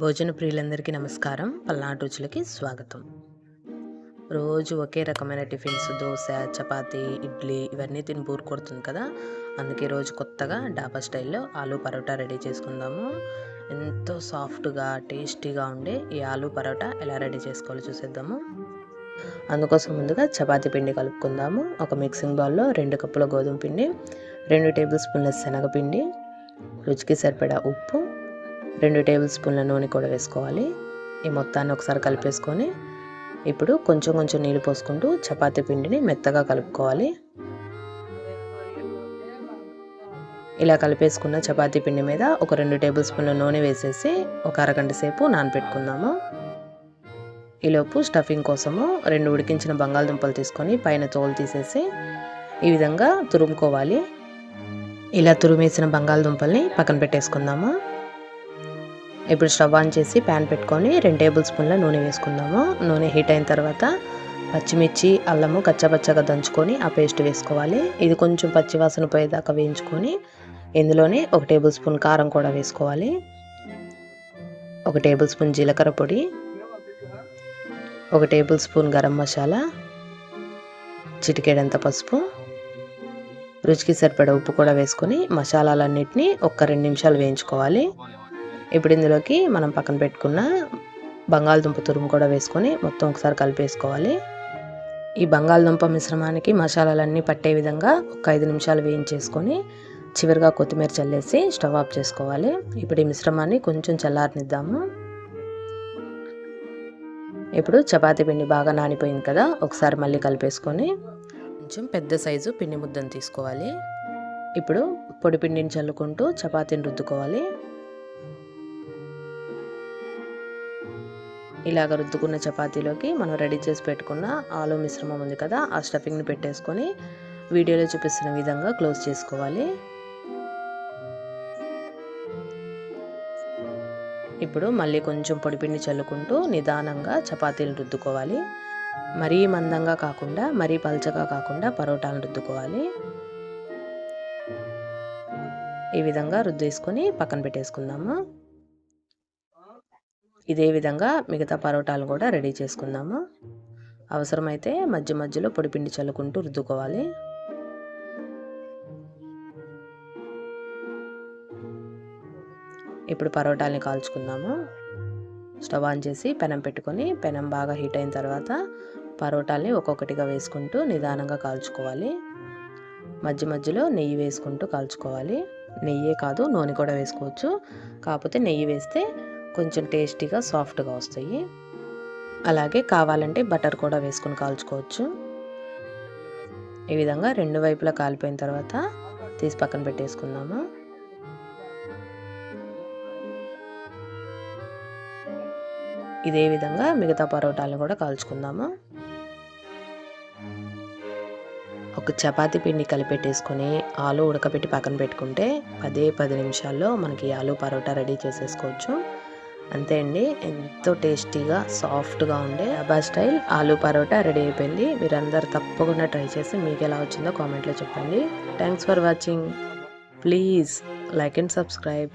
భోజన ప్రియులందరికీ నమస్కారం. పల్నాడు రుచులకి స్వాగతం. రోజు ఒకే రకమైన టిఫిన్స్ దోశ, చపాతీ, ఇడ్లీ ఇవన్నీ తిని బోర్ కొడుతుంది కదా! అందుకే రోజు కొత్తగా డాబా స్టైల్‌లో ఆలు పరోటా రెడీ చేసుకుందాము. ఎంతో సాఫ్ట్‌గా, టేస్టీగా ఉండే ఈ ఆలు పరోటా ఎలా రెడీ చేసుకోవాలో చూసేద్దాము. అందుకోసం ముందుగా చపాతీ పిండి కలుపుకుందాము. ఒక మిక్సింగ్ బౌల్‌లో 2 కప్పుల గోధుమ పిండి, 2 టేబుల్ స్పూన్ల శనగపిండి, రుచికి సరిపడా ఉప్పు, 2 టేబుల్ స్పూన్ల నూనె కూడా వేసుకోవాలి. ఈ మొత్తాన్ని ఒకసారి కలిపేసుకొని ఇప్పుడు కొంచెం కొంచెం నీళ్ళు పోసుకుంటూ చపాతీ పిండిని మెత్తగా కలుపుకోవాలి. ఇలా కలిపేసుకున్న చపాతీ పిండి మీద ఒక 2 టేబుల్ స్పూన్ల నూనె వేసేసి ఒక అరగంట సేపు నానబెట్టుకుందాము. ఈలోపు స్టఫింగ్ కోసము 2 ఉడికించిన బంగాళదుంపలు తీసుకొని పైన తోలు తీసేసి ఈ విధంగా తురుముకోవాలి. ఇలా తురిమేసిన బంగాళదుంపల్ని పక్కన పెట్టేసుకుందాము. ఇప్పుడు స్టవ్ ఆన్ చేసి ప్యాన్ పెట్టుకొని 2 టేబుల్ స్పూన్ల నూనె వేసుకుందాము. నూనె హీట్ అయిన తర్వాత పచ్చిమిర్చి, అల్లము కచ్చాపచ్చాగా దంచుకొని ఆ పేస్ట్ వేసుకోవాలి. ఇది కొంచెం పచ్చివాసన పోయేదాకా వేయించుకొని ఇందులోనే 1 టేబుల్ స్పూన్ కారం కూడా వేసుకోవాలి. 1 టేబుల్ స్పూన్ జీలకర్ర పొడి, 1 టేబుల్ స్పూన్ గరం మసాలా, చిటికెడంత పసుపు, రుచికి సరిపడా ఉప్పు కూడా వేసుకొని మసాలాలన్నిటిని ఒక 2 నిమిషాలు వేయించుకోవాలి. ఇప్పుడు ఇందులోకి మనం పక్కన పెట్టుకున్న బంగాళదుంప తురుము కూడా వేసుకొని మొత్తం ఒకసారి కలిపేసుకోవాలి. ఈ బంగాళదుంప మిశ్రమానికి మసాలాలన్నీ పట్టే విధంగా ఒక 5 నిమిషాలు వేయించేసుకొని చివరిగా కొత్తిమీర చల్లేసి స్టవ్ ఆఫ్ చేసుకోవాలి. ఇప్పుడు ఈ మిశ్రమాన్ని కొంచెం చల్లారనిద్దాము. ఇప్పుడు చపాతీ పిండి బాగా నానిపోయింది కదా, ఒకసారి మళ్ళీ కలిపేసుకొని కొంచెం పెద్ద సైజు పిండి ముద్దను తీసుకోవాలి. ఇప్పుడు పొడి పిండిని చల్లుకుంటూ చపాతీని రుద్దుకోవాలి. ఇలాగ రుద్దుకున్న చపాతీలోకి మనం రెడీ చేసి పెట్టుకున్న ఆలు మిశ్రమం ఉంది కదా, ఆ స్టఫింగ్ని పెట్టేసుకొని వీడియోలో చూపిస్తున్న విధంగా క్లోజ్ చేసుకోవాలి. ఇప్పుడు మళ్ళీ కొంచెం పొడిపిండి చల్లుకుంటూ నిదానంగా చపాతీలు రుద్దుకోవాలి. మరీ మందంగా కాకుండా మరీ పల్చగా కాకుండా పరోటాలను రుద్దుకోవాలి. ఈ విధంగా రుద్దేసుకొని పక్కన పెట్టేసుకుందాము. ఇదే విధంగా మిగతా పరోటాలు కూడా రెడీ చేసుకుందాము. అవసరమైతే మధ్య మధ్యలో పొడిపిండి చల్లుకుంటూ రుద్దుకోవాలి. ఇప్పుడు పరోటాలని కాల్చుకుందాము. స్టవ్ ఆన్ చేసి పెనం పెట్టుకొని పెనం బాగా హీట్ అయిన తర్వాత పరోటాలని ఒక్కొక్కటిగా వేసుకుంటూ నిదానంగా కాల్చుకోవాలి. మధ్య మధ్యలో నెయ్యి వేసుకుంటూ కాల్చుకోవాలి. నెయ్యే కాదు నూనె కూడా వేసుకోవచ్చు, కాకపోతే నెయ్యి వేస్తే కొంచెం టేస్టీగా సాఫ్ట్గా వస్తాయి. అలాగే కావాలంటే బటర్ కూడా వేసుకొని కాల్చుకోవచ్చు. ఈ విధంగా 2 వైపులా కాలిపోయిన తర్వాత తీసి పక్కన పెట్టేసుకుందాము. ఇదే విధంగా మిగతా పరోటాలను కూడా కాల్చుకుందాము. ఒక చపాతీ పిండి కలిపెట్టేసుకొని ఆలు ఉడకబెట్టి పక్కన పెట్టుకుంటే 10 నిమిషాల్లో మనకి ఆలు పరోటా రెడీ చేసేసుకోవచ్చు. అంతే అండి, ఎంతో టేస్టీగా సాఫ్ట్గా ఉండే డాబా స్టైల్ ఆలు పరోటా రెడీ అయిపోయింది. మీరందరూ తప్పకుండా ట్రై చేసి మీకు ఎలా వచ్చిందో కామెంట్లో చెప్పండి. Thanks for watching. Please like and subscribe.